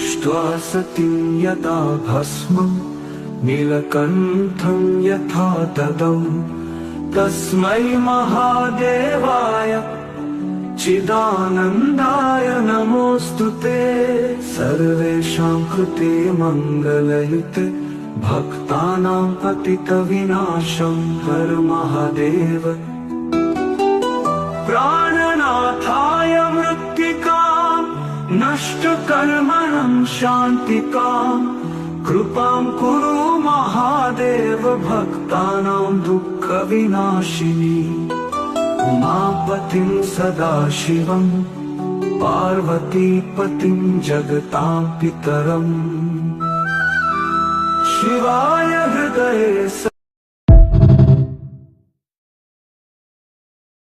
दृष्ट्वा सतीं यदा भस्मं नीलकण्ठं यथा ददौ तस्मै महादेवाय चिदानन्दाय नमोऽस्तुते। सर्वेषां कृते मङ्गलयुते भक्तानां पतितविनाशं हर महादेव। प्राणनाथाय मृत्तिकां नष्टकर्मणं शान्तिकां कृपां कुरु महादेव भक्तानां दुःखविनाशिनी। उमापतिं सदाशिवं पार्वतीपतिं जगतां पितरम् शिवाय हृदये